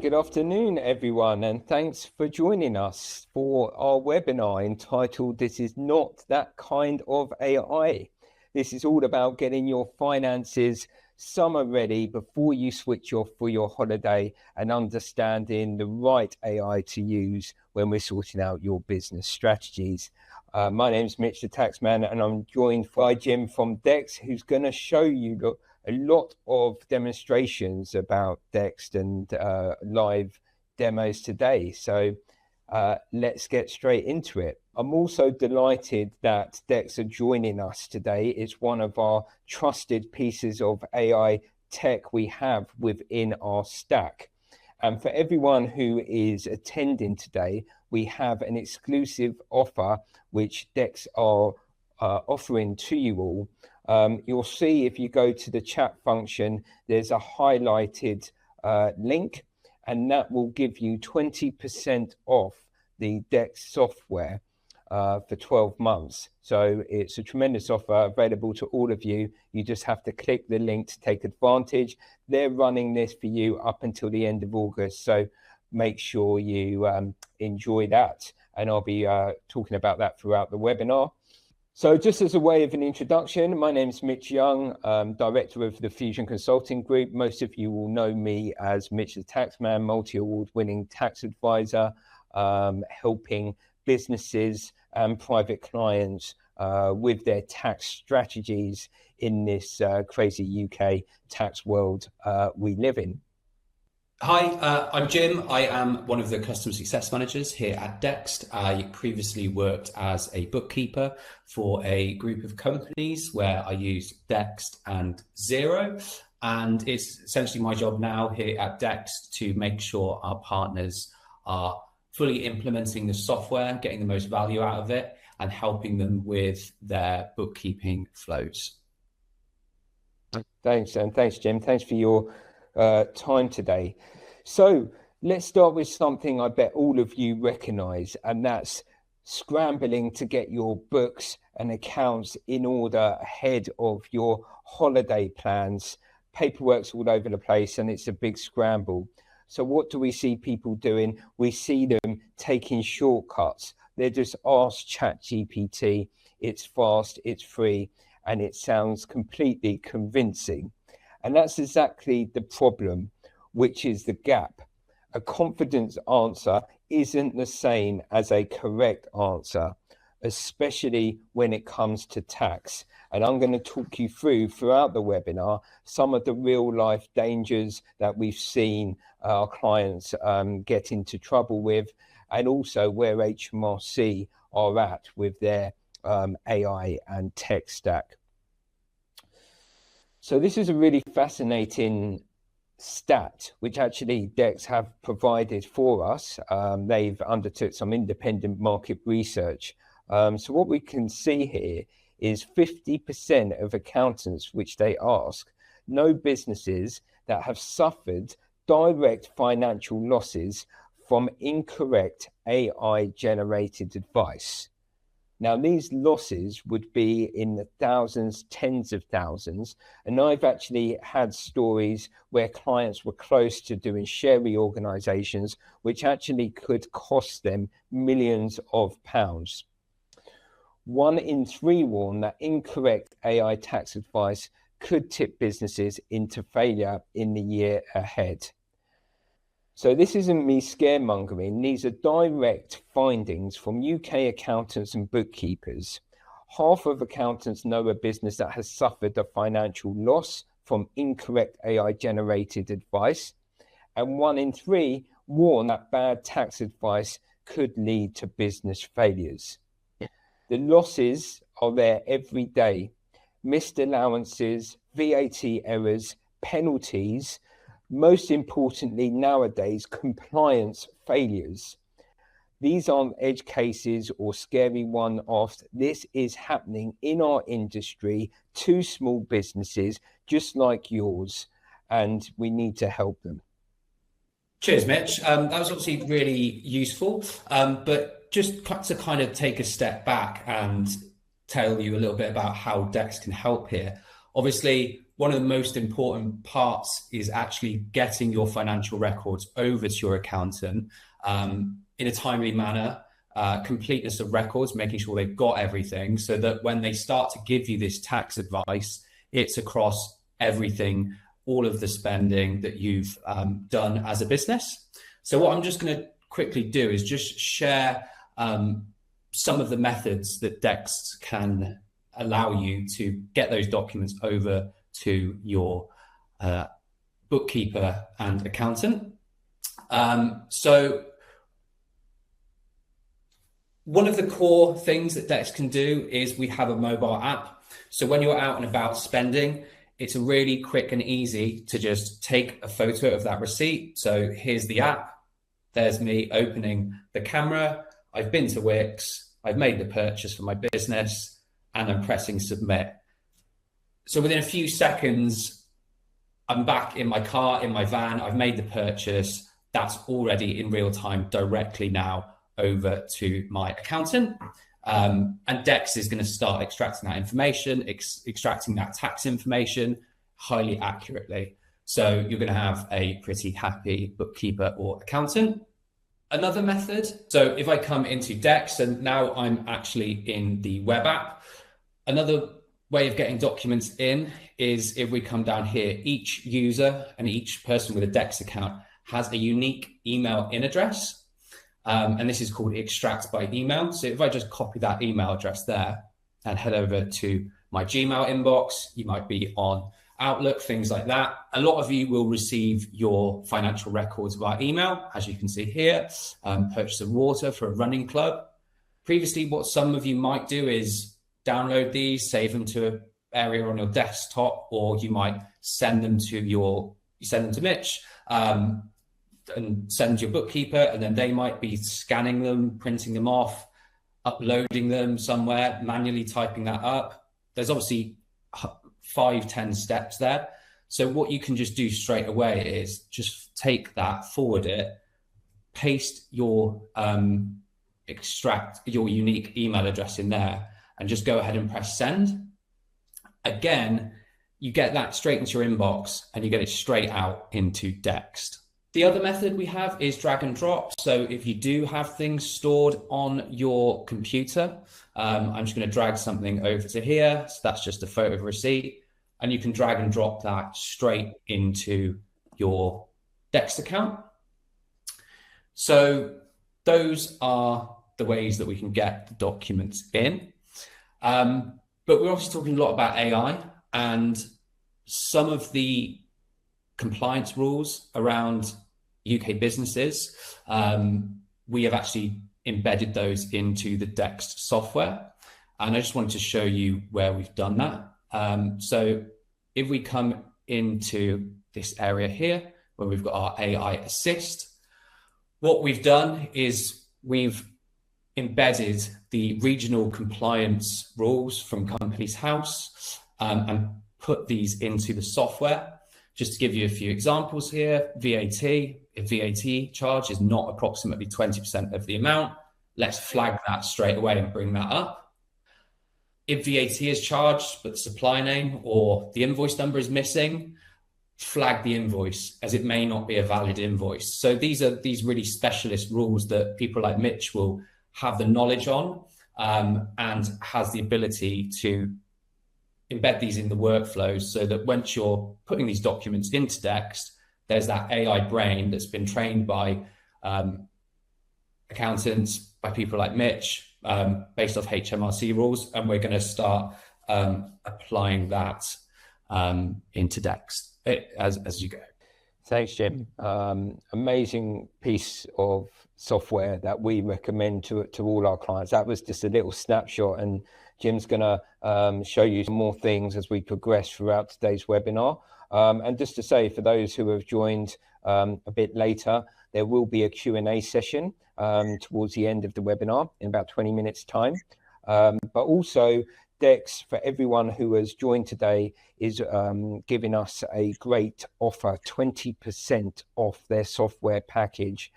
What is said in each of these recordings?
good afternoon, everyone, and thanks for joining us for our webinar entitled This is Not That Kind of AI. This is all about getting your finances summer ready before you switch off for your holiday and understanding the right AI to use when we're sorting out your business strategies. My name is Mitch the Taxman, and I'm joined by Jim from Dext, who's going to show you a lot of demonstrations about Dext and live demos today. So let's get straight into it. I'm also delighted that Dext are joining us today. It's one of our trusted pieces of AI tech we have within our stack. And for everyone who is attending today, we have an exclusive offer which Dext are offering to you all. You'll see if you go to the chat function, there's a highlighted link, and that will give you 20% off the Dext software for 12 months. So it's a tremendous offer available to all of you. You just have to click the link to take advantage. They're running this for you up until the end of August. So make sure you enjoy that. And I'll be talking about that throughout the webinar. So just as a way of an introduction, my name is Mitch Young, Director of the Fusion Consulting Group. Most of you will know me as Mitch the Taxman, multi-award winning tax advisor, helping businesses and private clients with their tax strategies in this crazy UK tax world we live in. Hi, I'm Jim. I am one of the customer success managers here at Dext. I previously worked as a bookkeeper for a group of companies where I used Dext and Xero. And it's essentially my job now here at Dext to make sure our partners are fully implementing the software, getting the most value out of it, and helping them with their bookkeeping flows. Thanks, and thanks, Jim. Thanks for your time today. So let's start with something I bet all of you recognize, and that's scrambling to get your books and accounts in order ahead of your holiday plans. Paperwork's all over the place and it's a big scramble. So what do we see people doing? We see them taking shortcuts. They just ask ChatGPT. It's fast, it's free, and it sounds completely convincing. And that's exactly the problem, which is the gap. A confident answer isn't the same as a correct answer, especially when it comes to tax. And I'm going to talk you throughout the webinar some of the real life dangers that we've seen our clients get into trouble with, and also where HMRC are at with their AI and tech stack. So this is a really fascinating stat, which actually Dext have provided for us. They've undertook some independent market research. So what we can see here is 50% of accountants, which they ask, know businesses that have suffered direct financial losses from incorrect AI-generated advice. Now, these losses would be in the thousands, tens of thousands. And I've actually had stories where clients were close to doing share reorganizations, which actually could cost them millions of pounds. 1 in 3 warn that incorrect AI tax advice could tip businesses into failure in the year ahead. So this isn't me scaremongering. These are direct findings from UK accountants and bookkeepers. Half of accountants know a business that has suffered a financial loss from incorrect AI-generated advice. And 1 in 3 warn that bad tax advice could lead to business failures. The losses are there every day. Missed allowances, VAT errors, penalties, most importantly nowadays, compliance failures. These aren't edge cases or scary one-offs. This is happening in our industry to small businesses just like yours, and we need to help them. Cheers, Mitch. That was obviously really useful, but just to kind of take a step back and tell you a little bit about how Dext can help here. Obviously, one of the most important parts is actually getting your financial records over to your accountant in a timely manner, completeness of records, making sure they've got everything so that when they start to give you this tax advice, it's across everything, all of the spending that you've done as a business. So what I'm just going to quickly do is just share some of the methods that Dext can allow you to get those documents over to your bookkeeper and accountant. So one of the core things that Dext can do is we have a mobile app. So when you're out and about spending, it's really quick and easy to just take a photo of that receipt. So here's the app. There's me opening the camera. I've been to Wix. I've made the purchase for my business and I'm pressing submit. So within a few seconds, I'm back in my car, in my van. I've made the purchase. That's already in real time directly now over to my accountant. And Dext is going to start extracting that information, extracting that tax information highly accurately. So you're going to have a pretty happy bookkeeper or accountant. Another method, so if I come into Dext and now I'm actually in the web app, another way of getting documents in is if we come down here, each user and each person with a Dext account has a unique email in address. And this is called extract by email. So if I just copy that email address there and head over to my Gmail inbox, you might be on Outlook, things like that. A lot of you will receive your financial records via email, as you can see here, purchase of water for a running club. Previously, what some of you might do is download these, save them to an area on your desktop, or you might send them to Mitch, and send your bookkeeper, and then they might be scanning them, printing them off, uploading them somewhere, manually typing that up. There's obviously 5-10 steps there. So what you can just do straight away is just take that, forward it, paste your extract your unique email address in there, and just go ahead and press send. Again, you get that straight into your inbox and you get it straight out into Dext. The other method we have is drag and drop. So if you do have things stored on your computer, I'm just going to drag something over to here. So that's just a photo of a receipt, and you can drag and drop that straight into your Dext account. So those are the ways that we can get the documents in. But we're also talking a lot about AI, and some of the compliance rules around UK businesses, we have actually embedded those into the Dext software. And I just wanted to show you where we've done that. So if we come into this area here, where we've got our AI assist, what we've done is we've embedded the regional compliance rules from Companies House and put these into the software. Just to give you a few examples here, VAT, if VAT charge is not approximately 20% of the amount, let's flag that straight away and bring that up. If VAT is charged, but the supply name or the invoice number is missing, flag the invoice, as it may not be a valid invoice. So these are these really specialist rules that people like Mitch will have the knowledge on, and has the ability to embed these in the workflows so that once you're putting these documents into Dext, there's that AI brain that's been trained by accountants, by people like Mitch, based off HMRC rules, and we're going to start applying that into Dext as you go. Thanks, Jim. Amazing piece of software that we recommend to all our clients. That was just a little snapshot, and Jim's going to show you some more things as we progress throughout today's webinar. And just to say, for those who have joined a bit later, there will be a Q&A session towards the end of the webinar in about 20 minutes time. But also, Dext, for everyone who has joined today, is giving us a great offer, 20% off their software package.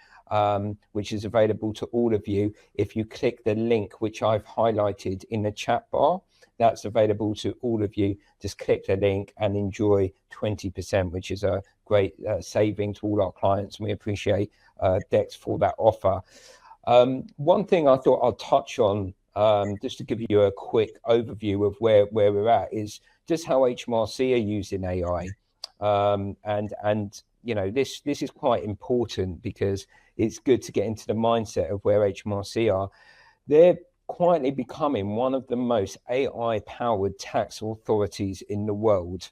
which is available to all of you. If you click the link which I've highlighted in the chat bar, that's available to all of you. Just click the link and enjoy 20%, which is a great saving to all our clients. And we appreciate Dext for that offer. One thing I thought I'll touch on, just to give you a quick overview of where we're at, is just how HMRC are using AI. And you know, this is quite important because it's good to get into the mindset of where HMRC are. They're quietly becoming one of the most AI-powered tax authorities in the world.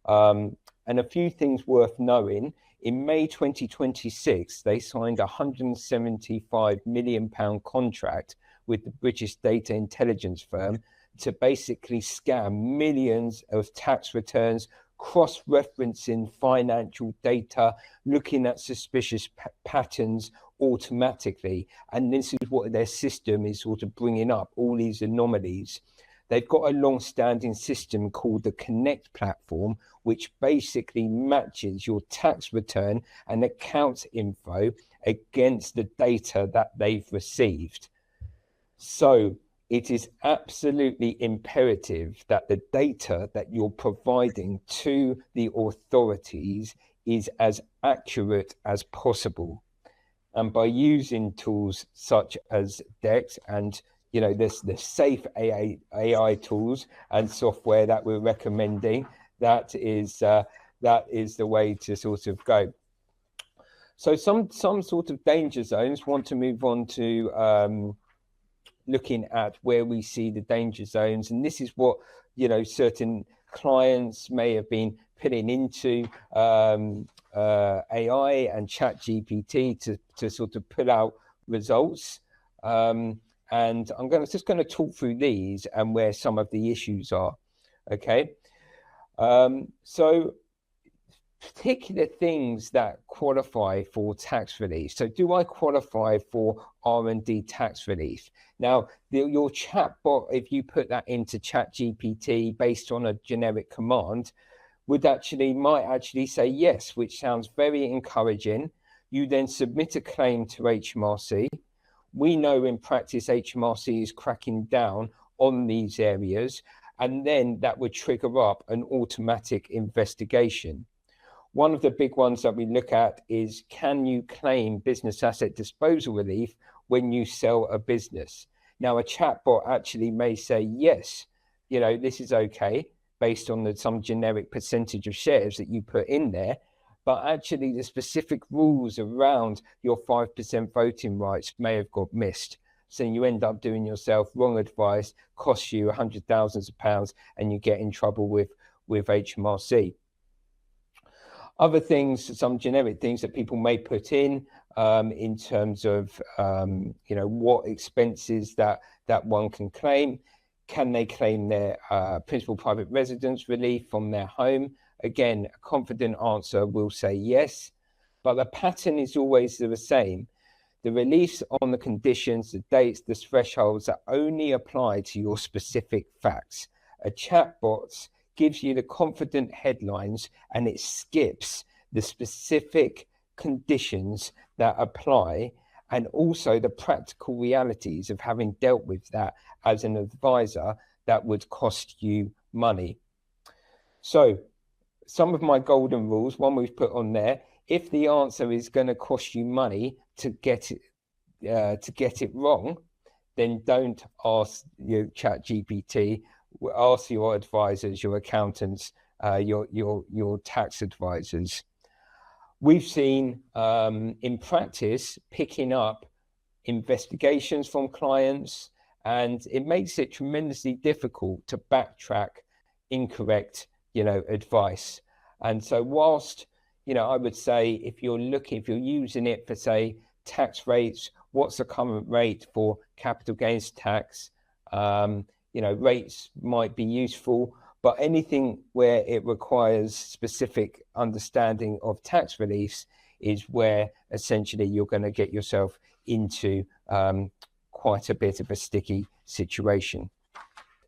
And a few things worth knowing. In May 2026, they signed a £175 million contract with the British data intelligence firm to basically scan millions of tax returns, cross-referencing financial data, looking at suspicious patterns automatically. And this is what their system is sort of bringing up, all these anomalies. They've got a long-standing system called the Connect platform, which basically matches your tax return and accounts info against the data that they've received. So it is absolutely imperative that the data that you're providing to the authorities is as accurate as possible. And by using tools such as Dext and the safe AI tools and software that we're recommending, that is the way to sort of go. So some sort of danger zones. Want to move on to looking at where we see the danger zones, and this is what certain clients may have been putting into AI and ChatGPT to sort of pull out results. And I'm just going to talk through these and where some of the issues are. Okay. So particular things that qualify for tax relief. So do I qualify for R&D tax relief? Now, your chatbot, if you put that into ChatGPT based on a generic command, might actually say yes, which sounds very encouraging. You then submit a claim to HMRC. We know in practice HMRC is cracking down on these areas, and then that would trigger up an automatic investigation. One of the big ones that we look at is, can you claim business asset disposal relief when you sell a business? Now, a chatbot actually may say, yes, this is okay based on some generic percentage of shares that you put in there. But actually the specific rules around your 5% voting rights may have got missed. So you end up doing yourself wrong advice, costs you hundreds of thousands of pounds, and you get in trouble with HMRC. Other things, some generic things that people may put in terms of, what expenses that one can claim. Can they claim their principal private residence relief from their home? Again, a confident answer will say yes, but the pattern is always the same. The reliefs on the conditions, the dates, the thresholds that only apply to your specific facts. A chatbot gives you the confident headlines and it skips the specific conditions that apply, and also the practical realities of having dealt with that as an advisor that would cost you money. So some of my golden rules, one we've put on there: if the answer is going to cost you money to get it wrong, then don't ask your ChatGPT. Ask your advisors, your accountants, your tax advisors. We've seen in practice picking up investigations from clients, and it makes it tremendously difficult to backtrack incorrect advice. And so whilst I would say, if you're using it for, say, tax rates, what's the current rate for capital gains tax, rates might be useful, but anything where it requires specific understanding of tax reliefs is where essentially you're going to get yourself into quite a bit of a sticky situation.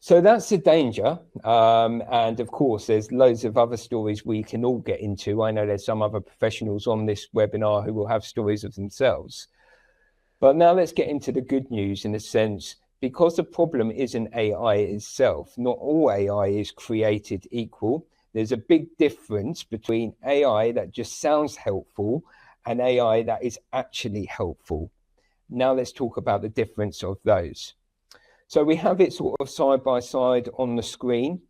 So that's the danger. And of course, there's loads of other stories we can all get into. I know there's some other professionals on this webinar who will have stories of themselves. But now let's get into the good news, in a sense, because the problem isn't AI itself. Not all AI is created equal. There's a big difference between AI that just sounds helpful and AI that is actually helpful. Now let's talk about the difference of those. So we have it sort of side by side on the screen.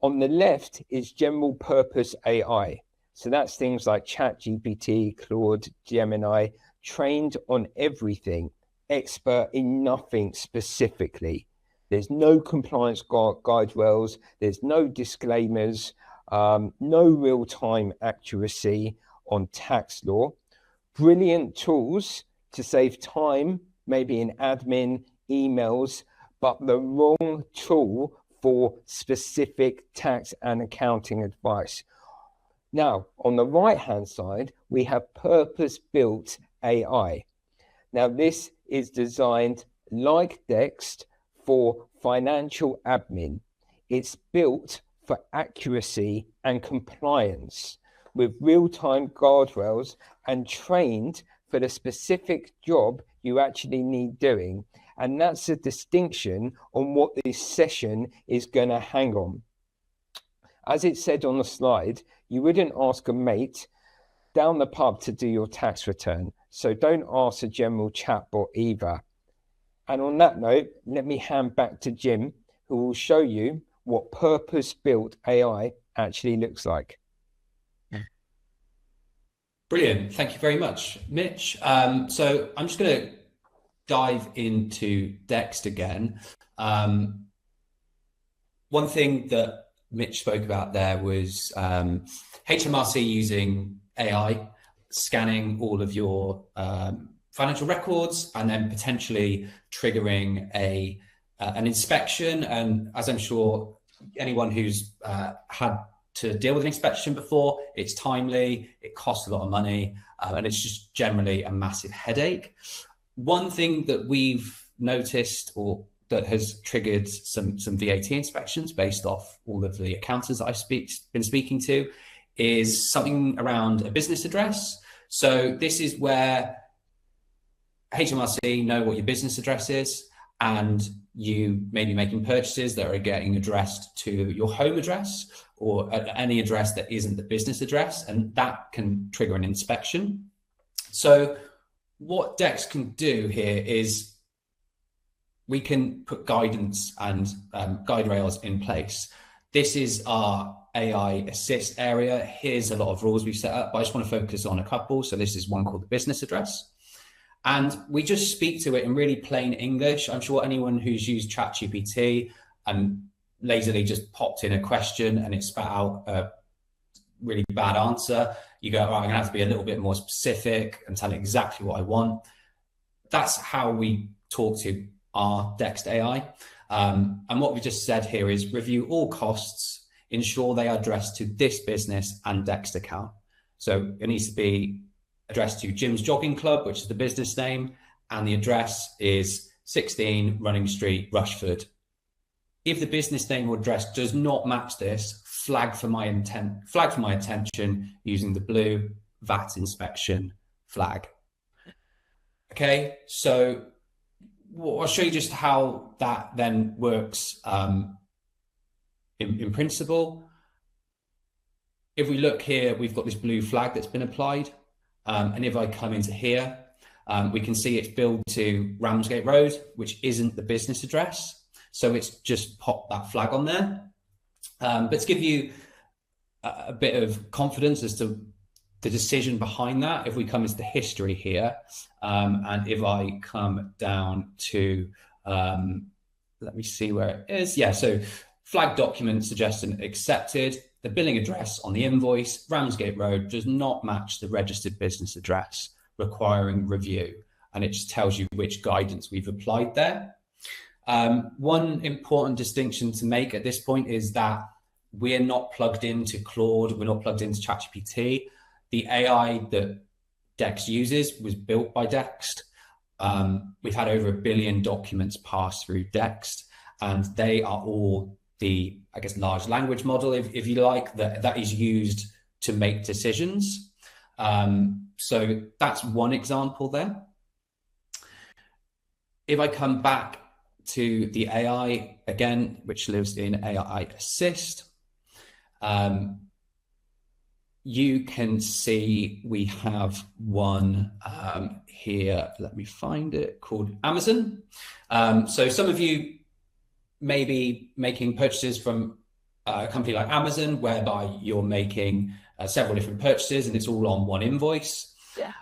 On the left is general purpose AI. So that's things like ChatGPT, Claude, Gemini, trained on everything, expert in nothing specifically. There's no compliance guide rails, there's no disclaimers, no real-time accuracy on tax law. Brilliant tools to save time, maybe in admin, emails, but the wrong tool for specific tax and accounting advice. Now, on the right-hand side, we have purpose-built AI. Now, this is designed like Dext for financial admin. It's built for accuracy and compliance with real-time guardrails and trained for the specific job you actually need doing. And that's a distinction on what this session is going to hang on. As it said on the slide, you wouldn't ask a mate down the pub to do your tax return. So don't ask a general chatbot either. And on that note, let me hand back to Jim, who will show you what purpose-built AI actually looks like. Brilliant. Thank you very much, Mitch. So I'm just going to dive into Dext again. One thing that Mitch spoke about there was HMRC using AI, scanning all of your financial records and then potentially triggering an inspection. And as I'm sure anyone who's had to deal with an inspection before, it's timely, it costs a lot of money, and it's just generally a massive headache. One thing that we've noticed, or that has triggered some VAT inspections based off all of the accountants that I've been speaking to, is something around a business address. So this is where HMRC know what your business address is, and you may be making purchases that are getting addressed to your home address or any address that isn't the business address, and that can trigger an inspection. So what Dext can do here is we can put guidance and guide rails in place. This is our AI assist area. Here's a lot of rules we've set up, but I just want to focus on a couple. So this is one called the business address. And we just speak to it in really plain English. I'm sure anyone who's used ChatGPT and lazily just popped in a question and it spat out a really bad answer, you go, I'm gonna have to be a little bit more specific and tell it exactly what I want. That's how we talk to our Dext AI. And what we just said here is review all costs, ensure they are addressed to this business and Dext account. So it needs to be addressed to Jim's Jogging Club, which is the business name, and the address is 16 Running Street, Rushford. If the business name or address does not match this, flag for my attention using the blue VAT inspection flag. Okay, so I'll show you just how that then works in principle. If we look here, we've got this blue flag that's been applied. And if I come into here, we can see it's billed to Ramsgate Road, which isn't the business address. So it's just popped that flag on there. But to give you a bit of confidence as to the decision behind that, if we come into the history here, and if I come down to, let me see where it is. Yeah, so flag document suggestion accepted. The billing address on the invoice, Ramsgate Road, does not match the registered business address, requiring review. And it just tells you which guidance we've applied there. One important distinction to make at this point is that we're not plugged into Claude, we're not plugged into ChatGPT. The AI that Dext uses was built by Dext. We've had over 1 billion documents pass through Dext, and they are all the, I guess, large language model, if you like, that is used to make decisions. So that's one example there. If I come back to the AI again, which lives in AI Assist, you can see we have one here, let me find it, called Amazon. So some of you may be making purchases from a company like Amazon, whereby you're making several different purchases and it's all on one invoice. Yeah.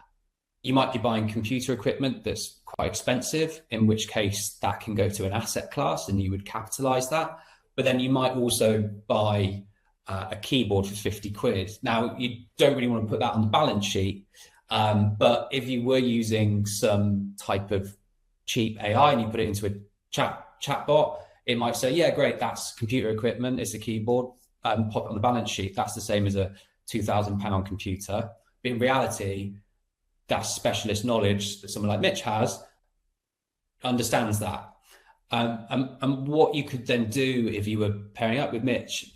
You might be buying computer equipment that's quite expensive, in which case that can go to an asset class and you would capitalize that. But then you might also buy a keyboard for 50 quid. Now, you don't really want to put that on the balance sheet, but if you were using some type of cheap AI and you put it into a chatbot, it might say, yeah, great, that's computer equipment, it's a keyboard, pop it on the balance sheet. That's the same as a £2,000 computer. But in reality, that's specialist knowledge that someone like Mitch understands that. And what you could then do if you were pairing up with Mitch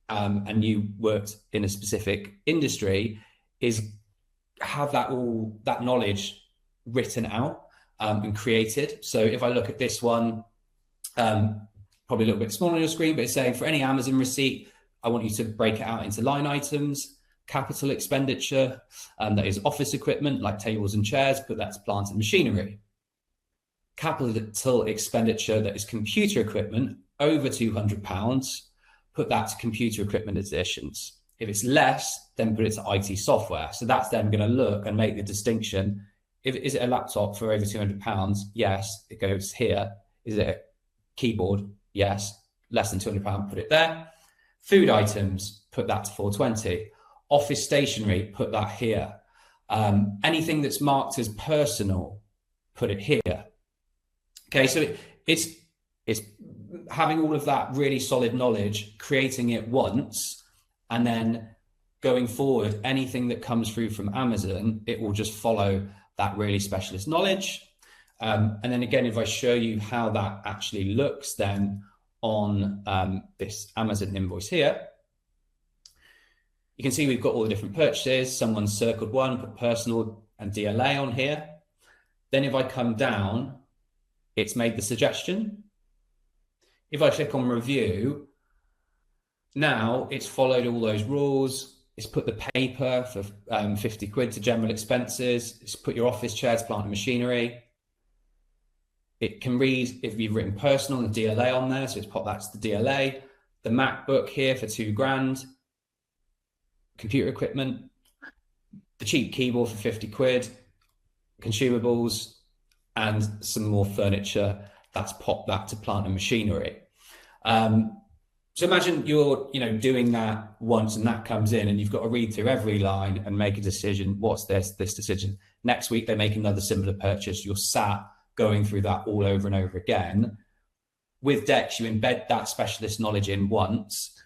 and you worked in a specific industry is have that knowledge written out and created. So if I look at this one, probably a little bit smaller on your screen, but it's saying for any Amazon receipt, I want you to break it out into line items. Capital expenditure, that is office equipment like tables and chairs, put that to plant and machinery. Capital expenditure that is computer equipment over £200, put that to computer equipment additions. If it's less, then put it to IT software. So that's then going to look and make the distinction. Is it a laptop for over £200? Yes, it goes here. Is it a keyboard? Yes. Less than £200, put it there. Food items, put that to 420. Office stationery, put that here. Anything that's marked as personal, put it here. Okay, so it's having all of that really solid knowledge, creating it once, and then going forward, anything that comes through from Amazon, it will just follow that really specialist knowledge. And then again, if I show you how that actually looks then on this Amazon invoice here, you can see we've got all the different purchases. Someone's circled one, put personal and DLA on here. Then if I come down, it's made the suggestion. If I click on review, now it's followed all those rules. It's put the paper for 50 quid to general expenses. It's put your office chairs, plant and machinery. It can read if you've written personal and DLA on there. So it's popped that to the DLA. The MacBook here for £2,000. Computer equipment, the cheap keyboard for 50 quid, consumables, and some more furniture. That's popped that to plant and machinery. So imagine you're, doing that once and that comes in and you've got to read through every line and make a decision. What's this decision? Next week, they make another similar purchase. You're sat going through that all over and over again. With Dex, you embed that specialist knowledge in once.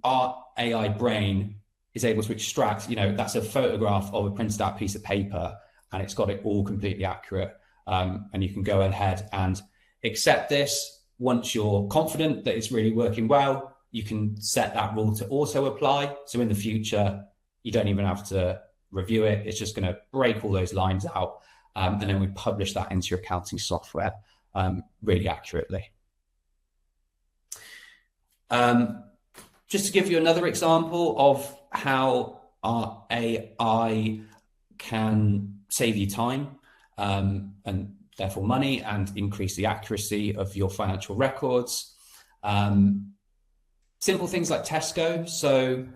Our AI brain is able to extract, that's a photograph of a printed out piece of paper and it's got it all completely accurate. And you can go ahead and accept this. Once you're confident that it's really working well, you can set that rule to auto apply. So in the future, you don't even have to review it. It's just going to break all those lines out. And then we publish that into your accounting software really accurately. Just to give you another example of how our AI can save you time and therefore money and increase the accuracy of your financial records. Simple things like Tesco. So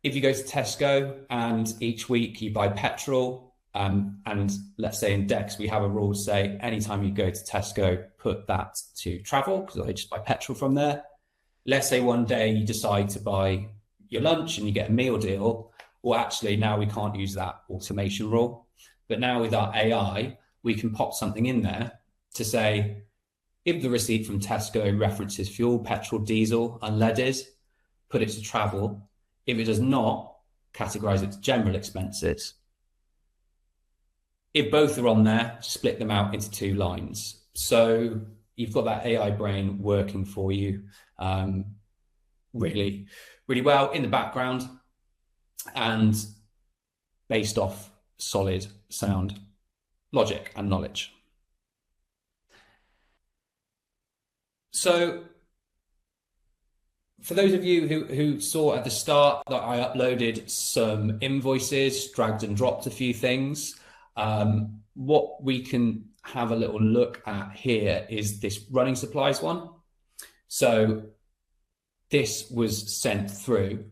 if you go to Tesco and each week you buy petrol, and let's say in Dex, we have a rule say anytime you go to Tesco, put that to travel because I just buy petrol from there. Let's say one day you decide to buy your lunch and you get a meal deal. Well, actually, now we can't use that automation rule. But now with our AI, we can pop something in there to say, if the receipt from Tesco references fuel, petrol, diesel, unleaded, put it to travel. If it does not, categorize it to general expenses. If both are on there, split them out into two lines. So you've got that AI brain working for you really, really well in the background and based off solid, sound logic and knowledge. So for those of you who saw at the start that I uploaded some invoices, dragged and dropped a few things, what we can have a little look at here is this running supplies one. So this was sent through,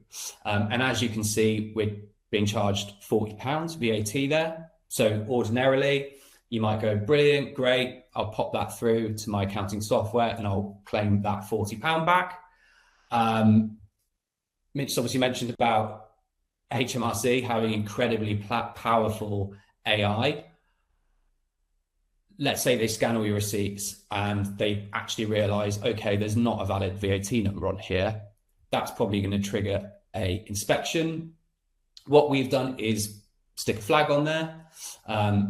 and as you can see, we're being charged £40 VAT there. So ordinarily, you might go, brilliant, great, I'll pop that through to my accounting software and I'll claim that £40 back. Mitch obviously mentioned about HMRC having incredibly powerful AI. Let's say they scan all your receipts and they actually realize, okay, there's not a valid VAT number on here. That's probably going to trigger a inspection. What we've done is stick a flag on there.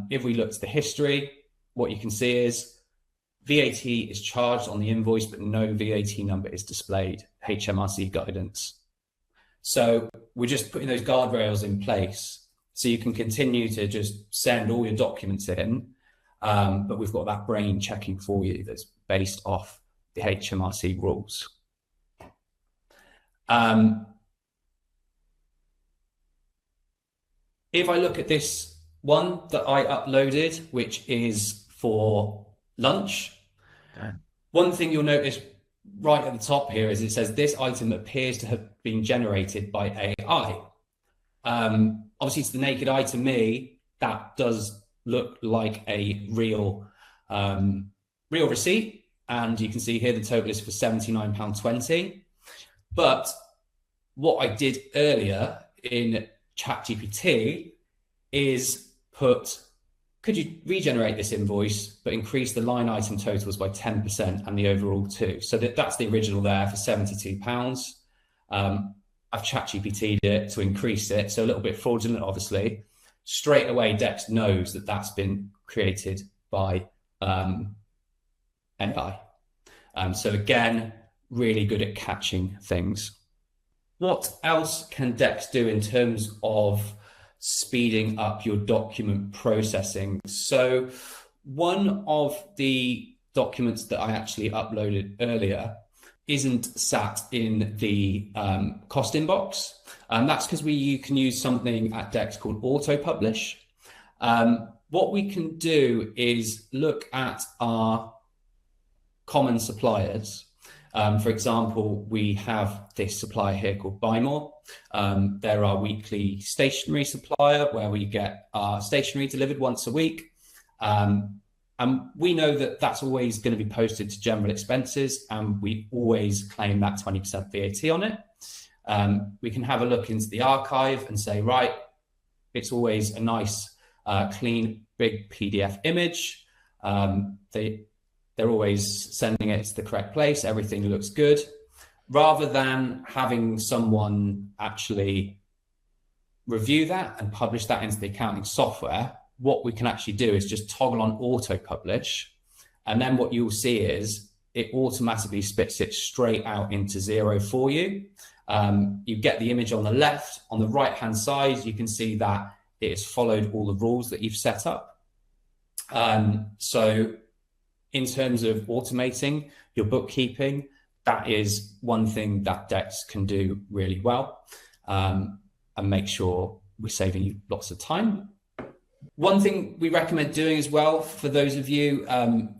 If we look to the history, what you can see is VAT is charged on the invoice, but no VAT number is displayed, HMRC guidance. So we're just putting those guardrails in place so you can continue to just send all your documents in, but we've got that brain checking for you that's based off the HMRC rules. If I look at this one that I uploaded, which is for lunch, one thing you'll notice right at the top here is it says this item appears to have been generated by AI. Obviously, to the naked eye, to me, that does look like a real receipt. And you can see here the total is for £79.20. But what I did earlier in ChatGPT is could you regenerate this invoice, but increase the line item totals by 10% and the overall too? So that's the original there for £72. I've ChatGPT'd it to increase it, so a little bit fraudulent, obviously. Straight away, Dext knows that that's been created by AI. So again, really good at catching things. What else can Dext do in terms of speeding up your document processing? So one of the documents that I actually uploaded earlier isn't sat in the cost inbox. That's because you can use something at Dext called auto publish. What we can do is look at our common suppliers. For example, we have this supplier here called Buy More. They're our weekly stationery supplier where we get our stationery delivered once a week. And we know that that's always going to be posted to general expenses, and we always claim that 20% VAT on it. We can have a look into the archive and say, right, it's always a nice, clean, big PDF image. They're always sending it to the correct place. Everything looks good. Rather than having someone actually review that and publish that into the accounting software, what we can actually do is just toggle on auto publish. And then what you'll see is it automatically spits it straight out into Xero for you. You get the image on the left. On the right-hand side, you can see that it has followed all the rules that you've set up. So in terms of automating your bookkeeping, that is one thing that Dext can do really well, and make sure we're saving you lots of time. One thing we recommend doing as well for those of you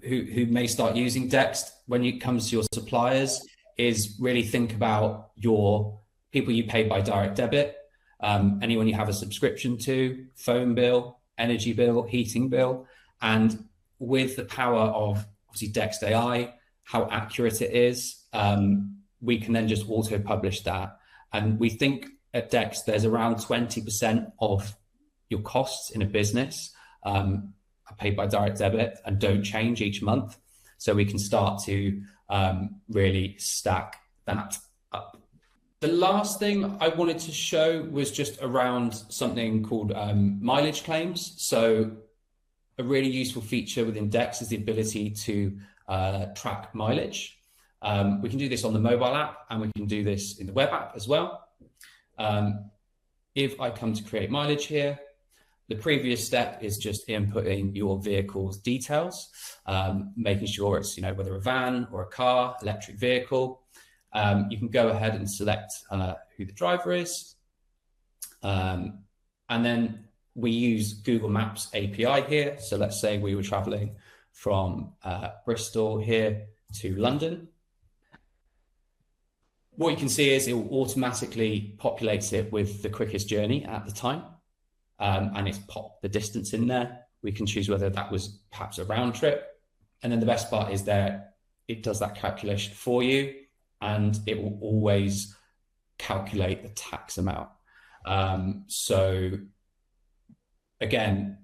who may start using Dext when it comes to your suppliers is really think about your people you pay by direct debit, anyone you have a subscription to, phone bill, energy bill, heating bill, and with the power of obviously Dext AI, how accurate it is, we can then just auto publish that. And we think at Dext there's around 20% of your costs in a business are paid by direct debit and don't change each month. So we can start to really stack that up. The last thing I wanted to show was just around something called mileage claims. So a really useful feature within Dext is the ability to track mileage. We can do this on the mobile app, and we can do this in the web app as well. If I come to create mileage here, the previous step is just inputting your vehicle's details, making sure it's, whether a van or a car, electric vehicle. You can go ahead and select who the driver is. And then we use Google Maps API here. So let's say we were traveling from Bristol here to London. What you can see is it will automatically populate it with the quickest journey at the time. And it's popped the distance in there. We can choose whether that was perhaps a round trip. And then the best part is that it does that calculation for you, and it will always calculate the tax amount. So again,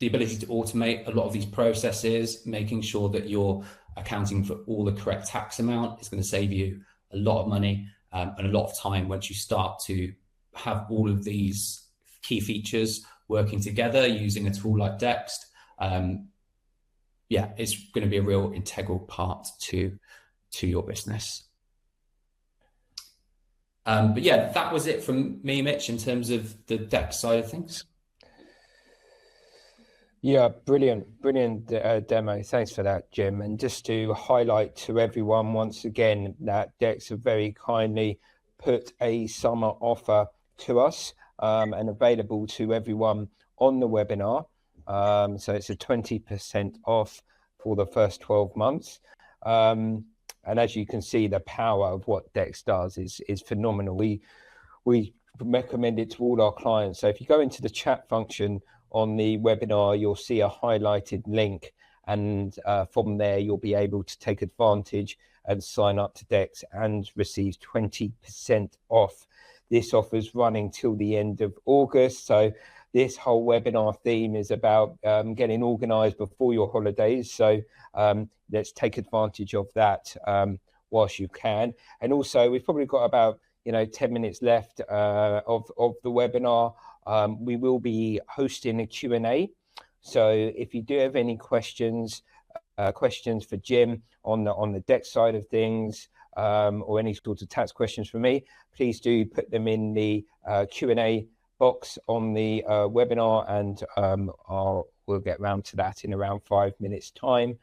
the ability to automate a lot of these processes, making sure that you're accounting for all the correct tax amount, is going to save you a lot of money and a lot of time once you start to have all of these key features working together using a tool like Dext. It's going to be a real integral part to your business. But yeah, that was it from me, Mitch, in terms of the Dext side of things. Yeah, brilliant demo. Thanks for that, Jim. And just to highlight to everyone once again that Dext have very kindly put a summer offer to us and available to everyone on the webinar. So it's a 20% off for the first 12 months. And as you can see, the power of what Dext does is phenomenal. We recommend it to all our clients. So if you go into the chat function on the webinar, you'll see a highlighted link, and from there you'll be able to take advantage and sign up to Dext and receive 20% off. This offer is running till the end of August. So this whole webinar theme is about getting organized before your holidays. So let's take advantage of that whilst you can. And also, we've probably got about 10 minutes left of the webinar. We will be hosting a Q&A. So if you do have any questions for Jim on the Dext side of things, or any sort of tax questions for me, please do put them in the Q&A box on the webinar, and we'll get round to that in around 5 minutes time.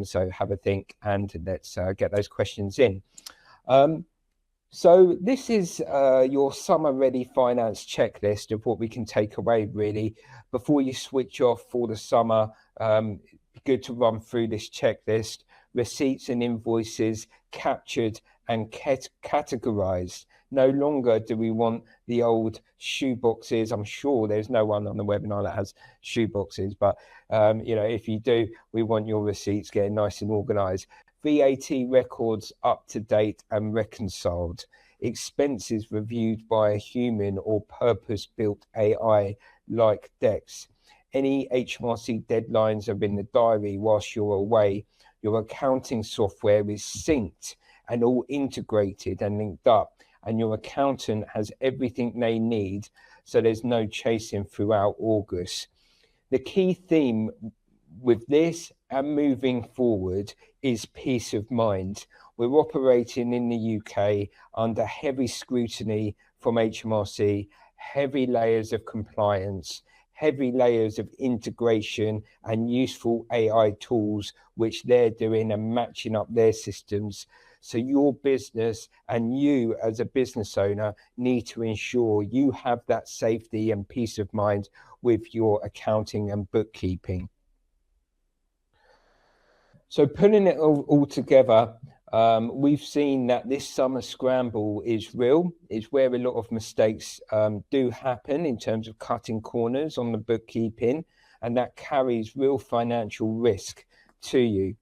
So have a think and let's get those questions in. So this is your summer ready finance checklist of what we can take away, really. Before you switch off for the summer, good to run through this checklist. Receipts and invoices captured and categorized. No longer do we want the old shoe boxes. I'm sure there's no one on the webinar that has shoe boxes, but if you do, we want your receipts getting nice and organized. VAT records up to date and reconciled. Expenses reviewed by a human or purpose-built AI like Dext. Any HMRC deadlines are in the diary whilst you're away. Your accounting software is synced and all integrated and linked up, and your accountant has everything they need, so there's no chasing throughout August. The key theme with this and moving forward is peace of mind. We're operating in the UK under heavy scrutiny from HMRC, heavy layers of compliance, heavy layers of integration and useful AI tools, which they're doing and matching up their systems. So your business and you as a business owner need to ensure you have that safety and peace of mind with your accounting and bookkeeping. So putting it all together, we've seen that this summer scramble is real. It's where a lot of mistakes do happen in terms of cutting corners on the bookkeeping, and that carries real financial risk to you.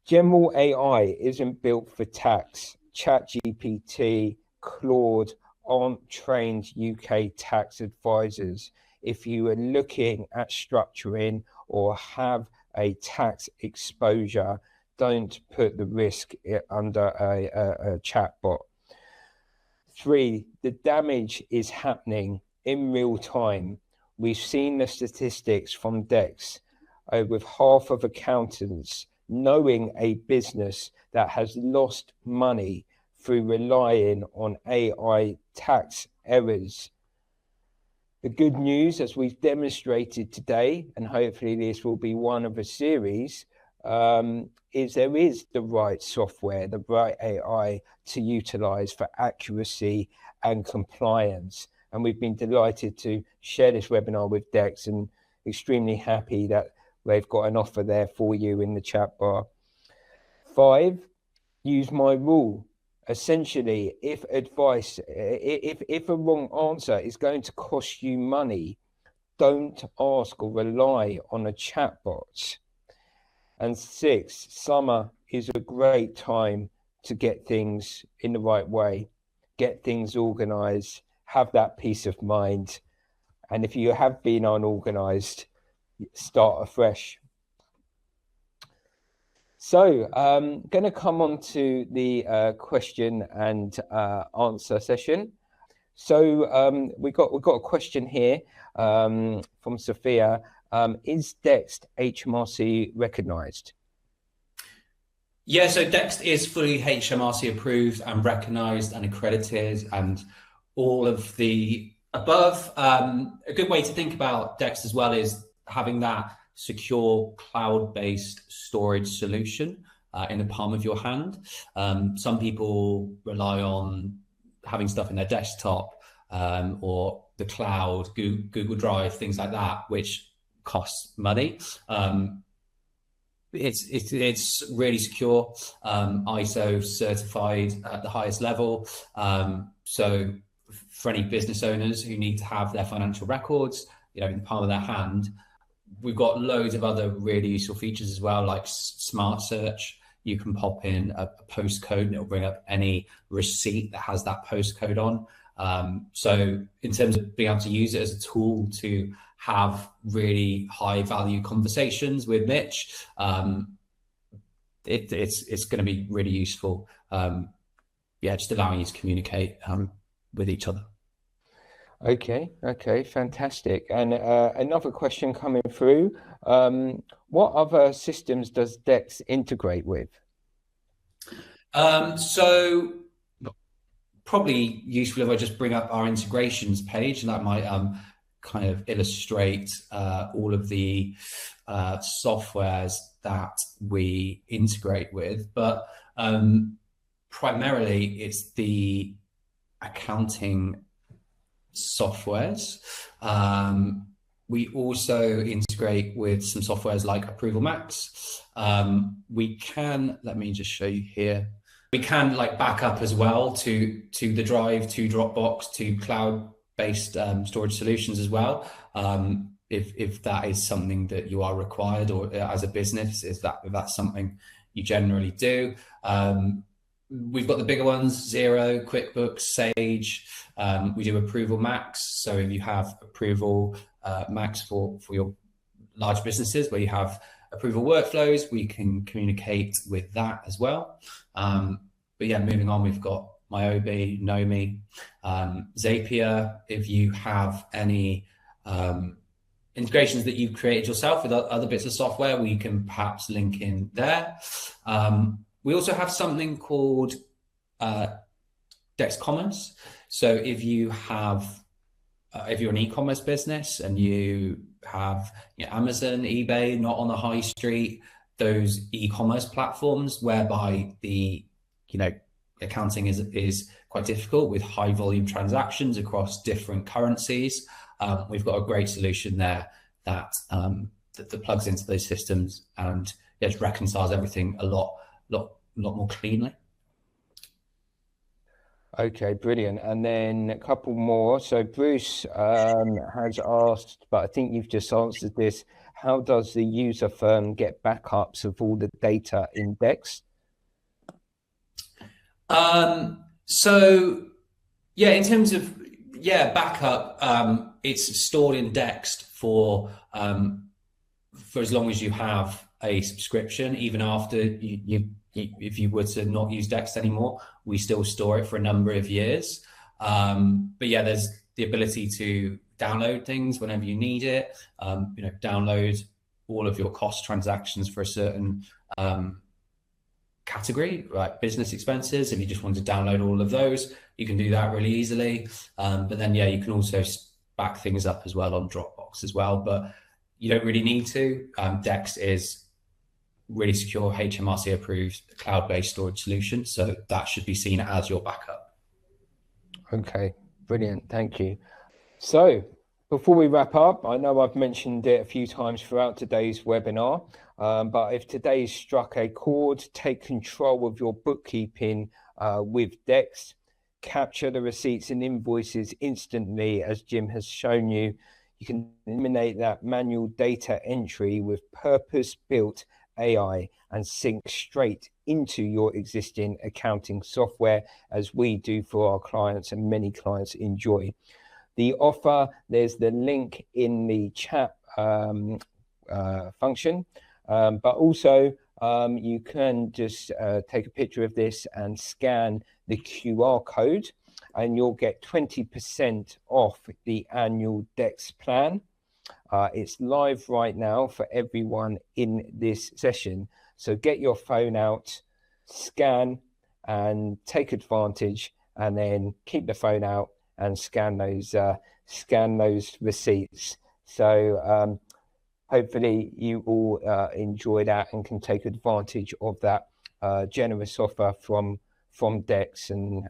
General AI isn't built for tax. ChatGPT, Claude aren't trained UK tax advisors. If you are looking at structuring or have a tax exposure, don't put the risk under a chatbot. 3, the damage is happening in real time. We've seen the statistics from Dext. With half of accountants knowing a business that has lost money through relying on AI tax errors. The good news, as we've demonstrated today, and hopefully this will be one of a series, is there is the right software, the right AI to utilize for accuracy and compliance. And we've been delighted to share this webinar with Dext, and extremely happy that they've got an offer there for you in the chat bar. 5, use my rule. Essentially, if a wrong answer is going to cost you money, don't ask or rely on a chatbot. And 6, summer is a great time to get things in the right way, get things organized, have that peace of mind. And if you have been unorganized, start afresh. So I'm going to come on to the question and answer session. So we got a question here from Sophia. Is Dext HMRC recognised? Yeah, so Dext is fully HMRC approved and recognised and accredited and all of the above. A good way to think about Dext as well is having that secure cloud-based storage solution in the palm of your hand. Some people rely on having stuff in their desktop or the cloud, Google Drive, things like that, which costs money. It's really secure, ISO certified at the highest level. So for any business owners who need to have their financial records, in the palm of their hand, we've got loads of other really useful features as well, like smart search. You can pop in a postcode and it'll bring up any receipt that has that postcode on. So in terms of being able to use it as a tool to have really high value conversations with Mitch, it's going to be really useful. Just allowing you to communicate with each other. Okay, fantastic. And another question coming through. What other systems does Dext integrate with? So probably useful if I just bring up our integrations page, and that might kind of illustrate all of the softwares that we integrate with. But primarily it's the accounting softwares. We also integrate with some softwares like Approval Max. We can, let me just show you here. We can back up as well to the Drive, to Dropbox, to cloud-based storage solutions as well. If that is something that you are required, or as a business, if that's something you generally do. We've got the bigger ones: Xero, QuickBooks, Sage. We do Approval Max. So if you have Approval Max for your large businesses where you have approval workflows, we can communicate with that as well. But yeah, moving on, we've got Myobi, Nomi, Zapier. If you have any integrations that you've created yourself with other bits of software, we can perhaps link in there. We also have something called Dext Commerce. So if you have, if you're an e-commerce business and you have Amazon, eBay, not on the high street, those e-commerce platforms whereby the accounting is quite difficult with high volume transactions across different currencies, we've got a great solution there that plugs into those systems and just reconciles everything a lot more cleanly. Okay, brilliant. And then a couple more. So Bruce has asked, but I think you've just answered this. How does the user firm get backups of all the data in Dext? So yeah, in terms of backup, it's stored in Dext for as long as you have a subscription. Even after if you were to not use Dext anymore, we still store it for a number of years. But yeah, there's the ability to download things whenever you need it. Download all of your cost transactions for a certain category, like business expenses. If you just want to download all of those, you can do that really easily. But then, yeah, you can also back things up as well on Dropbox as well, but you don't really need to. Dext is really secure, HMRC approved, cloud-based storage solution. So that should be seen as your backup. Okay, brilliant. Thank you. So before we wrap up, I know I've mentioned it a few times throughout today's webinar, but if today's struck a chord, take control of your bookkeeping with Dext. Capture the receipts and invoices instantly, as Jim has shown you. You can eliminate that manual data entry with purpose-built AI and sync straight into your existing accounting software, as we do for our clients and many clients enjoy. The offer, there's the link in the chat function, but also you can just take a picture of this and scan the QR code, and you'll get 20% off the annual Dext plan. It's live right now for everyone in this session. So get your phone out, scan and take advantage, and then keep the phone out and scan those receipts. So hopefully you all enjoy that and can take advantage of that generous offer from Dext, and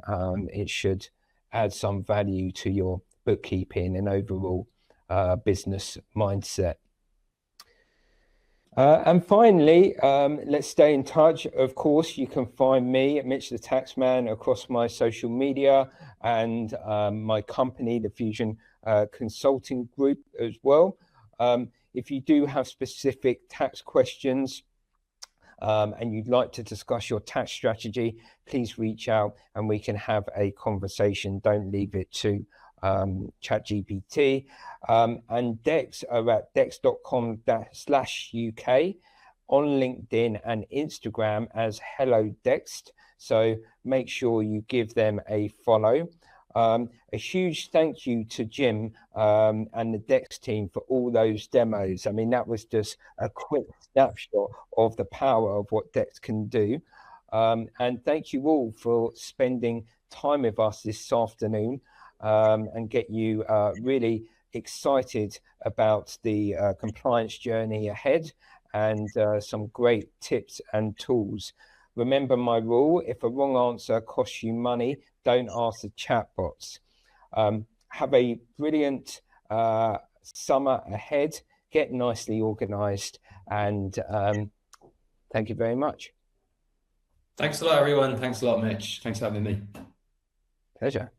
it should add some value to your bookkeeping and overall business mindset. And finally, let's stay in touch. Of course, you can find me, Mitch the Taxman, across my social media and my company, the Fusion Consulting Group, as well. If you do have specific tax questions and you'd like to discuss your tax strategy, please reach out and we can have a conversation. Don't leave it to ChatGPT. And Dext are at dext.com/UK, on LinkedIn and Instagram as Hello Dext. So make sure you give them a follow. A huge thank you to Jim and the Dext team for all those demos. I mean, that was just a quick snapshot of the power of what Dext can do. And thank you all for spending time with us this afternoon, and get you really excited about the compliance journey ahead, and some great tips and tools. Remember my rule: if a wrong answer costs you money, don't ask the chatbots. Have a brilliant summer ahead. Get nicely organized, and thank you very much. Thanks a lot, everyone. Thanks a lot, Mitch. Thanks for having me. Pleasure.